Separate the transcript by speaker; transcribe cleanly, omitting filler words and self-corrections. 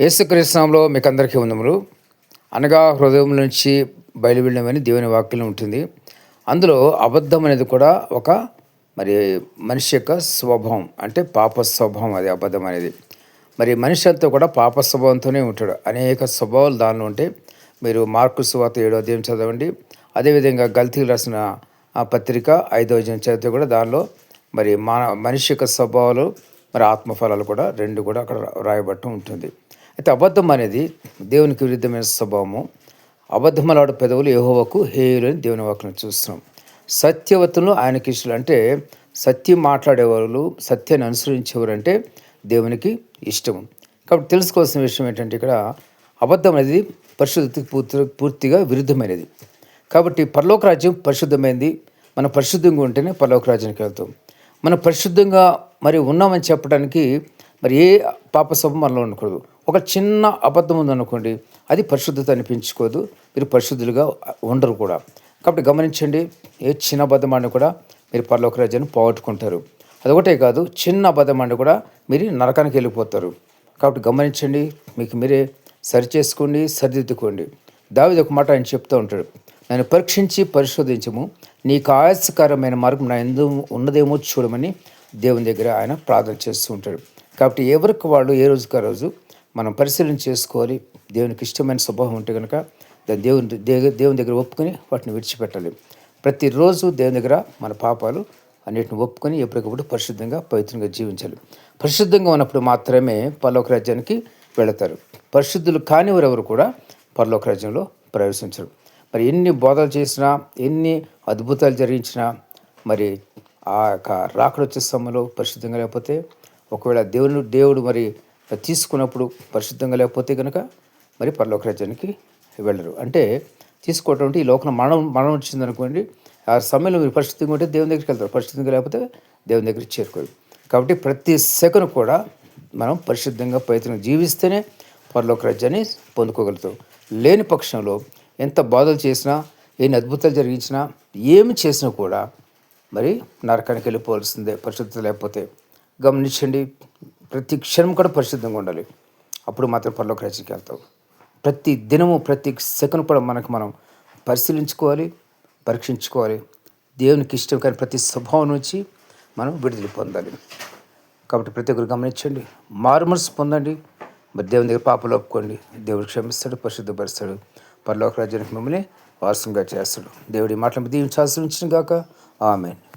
Speaker 1: యేసుక్రీస్తు నామములో మీకు అందరికీ వందములు. అనగా హృదయం నుంచి బయలువెళ్ళినవని దేవుని వాక్యం ఉంటుంది. అందులో అబద్ధం అనేది కూడా ఒక మరి మనిషి యొక్క స్వభావం, అంటే పాప స్వభావం. అది అబద్ధం అనేది మరి మనిషి అంతా కూడా పాప స్వభావంతోనే ఉంటాడు. అనేక స్వభావాలు దానిలో ఉంటాయి. మీరు మార్కు సువార్త 7వ అధ్యాయం చదవండి. అదేవిధంగా గల్తీలు రాసిన ఆ పత్రిక 5వ అధ్యాయం చదివితే కూడా దానిలో మరి మనిషి యొక్క స్వభావాలు మరి ఆత్మఫలాలు కూడా రెండు కూడా అక్కడ రాయబట్టు ఉంటుంది. అయితే అబద్ధం అనేది దేవునికి విరుద్ధమైన స్వభావము. అబద్ధములాడు పెదవులు యెహోవాకు హేయులని దేవుని వాక్యం చూస్తున్నాం. సత్యవతులు ఆయనకి ఇష్టలు, అంటే సత్యం మాట్లాడేవాళ్ళు, సత్యాన్ని అనుసరించేవారు అంటే దేవునికి ఇష్టము. కాబట్టి తెలుసుకోవాల్సిన విషయం ఏంటంటే, ఇక్కడ అబద్ధం అనేది పరిశుద్ధతకి పూర్తిగా విరుద్ధమైనది. కాబట్టి పరలోక రాజ్యం పరిశుద్ధమైంది. మనం పరిశుద్ధంగా ఉంటేనే పరలోక రాజ్యానికి వెళ్తాం. మనం పరిశుద్ధంగా మరి ఉన్నామని చెప్పడానికి మరి ఏ పాప స్వభావం మనలో ఉండకూడదు. ఒక చిన్న అబద్ధం ఉందనుకోండి, అది పరిశుద్ధత అనిపించుకోదు, మీరు పరిశుద్ధులుగా ఉండరు కూడా. కాబట్టి గమనించండి, ఏ చిన్న అబద్ధం అని కూడా మీరు పరలోక రాజ్యాన్ని పోగొట్టుకుంటారు. అదొకటే కాదు, చిన్న అబద్ధం అని కూడా మీరు నరకానికి వెళ్ళిపోతారు. కాబట్టి గమనించండి, మీకు మీరే సరిచేసుకోండి, సరిదిద్దుకోండి. దావీదు ఒక మాట ఆయన చెప్తూ ఉంటాడు, నన్ను పరీక్షించి పరిశోధించము, నీకు ఆయాసకరమైన మార్గం నా ఎందు ఉన్నదేమో చూడమని దేవుని దగ్గర ఆయన ప్రార్థన చేస్తూ ఉంటాడు. కాబట్టి ఎవరికి వాళ్ళు ఏ రోజుకి ఆ రోజు మనం పరిశీలన చేసుకోవాలి. దేవునికి ఇష్టమైన స్వభావం ఉంటే కనుక దాన్ని దేవుని దగ్గర ఒప్పుకొని వాటిని విడిచిపెట్టాలి. ప్రతిరోజు దేవుని దగ్గర మన పాపాలు అన్నిటిని ఒప్పుకొని ఎప్పటికప్పుడు పరిశుద్ధంగా పవిత్రంగా జీవించాలి. పరిశుద్ధంగా ఉన్నప్పుడు మాత్రమే పరలోక రాజ్యానికి వెళతారు. పరిశుద్ధులు కానివారెవరు కూడా పరలోక రాజ్యంలో ప్రవేశించరు. మరి ఎన్ని బోధలు చేసినా, ఎన్ని అద్భుతాలు జరిగించినా, మరి ఆ యొక్క రాకడ వచ్చే సమయంలో పరిశుద్ధంగా లేకపోతే, ఒకవేళ దేవుడు మరి తీసుకున్నప్పుడు పరిశుద్ధంగా లేకపోతే కనుక మరి పరలోక రాజ్యానికి వెళ్ళరు. అంటే తీసుకోవటం అంటే ఈ లోకంలో మరణం వచ్చిందనుకోండి, ఆ సమయంలో మీరు పరిశుద్ధంగా ఉంటే దేవుని దగ్గరికి వెళ్తారు, పరిశుద్ధంగా లేకపోతే దేవుని దగ్గరికి చేరుకోరు. కాబట్టి ప్రతి సెకను కూడా మనం పరిశుద్ధంగా పవిత్రంగా జీవిస్తేనే పరలోక రాజ్యాన్ని పొందుకోగలుగుతాం. లేని పక్షంలో ఎంత బాధలు చేసినా, ఎన్ని అద్భుతాలు జరిగించినా, ఏమి చేసినా కూడా మరి నరకానికి వెళ్ళిపోవాల్సిందే పరిశుద్ధత లేకపోతే. గమనించండి, ప్రతి క్షణం కూడా పరిశుద్ధంగా ఉండాలి, అప్పుడు మాత్రం పరలోక రాజ్యానికి వెళ్తాం. ప్రతి దినము, ప్రతి సెకండ్ కూడా మనం పరిశీలించుకోవాలి, పరీక్షించుకోవాలి. దేవునికి ఇష్టం కానీ ప్రతి స్వభావం నుంచి మనం విడుదల పొందాలి. కాబట్టి ప్రతి ఒక్కరు గమనించండి, మారుమనసు పొందండి, మరి దేవుని దగ్గర పాపలు ఒప్పుకోండి. దేవుడు క్షమిస్తాడు, పరిశుద్ధపరుస్తాడు, పరలోక రాజ్యానికి మిమ్మల్ని వారసుగా చేస్తాడు. దేవుడి మాటలు దీవించి ఆశీర్వదించును గాక. ఆమేన్.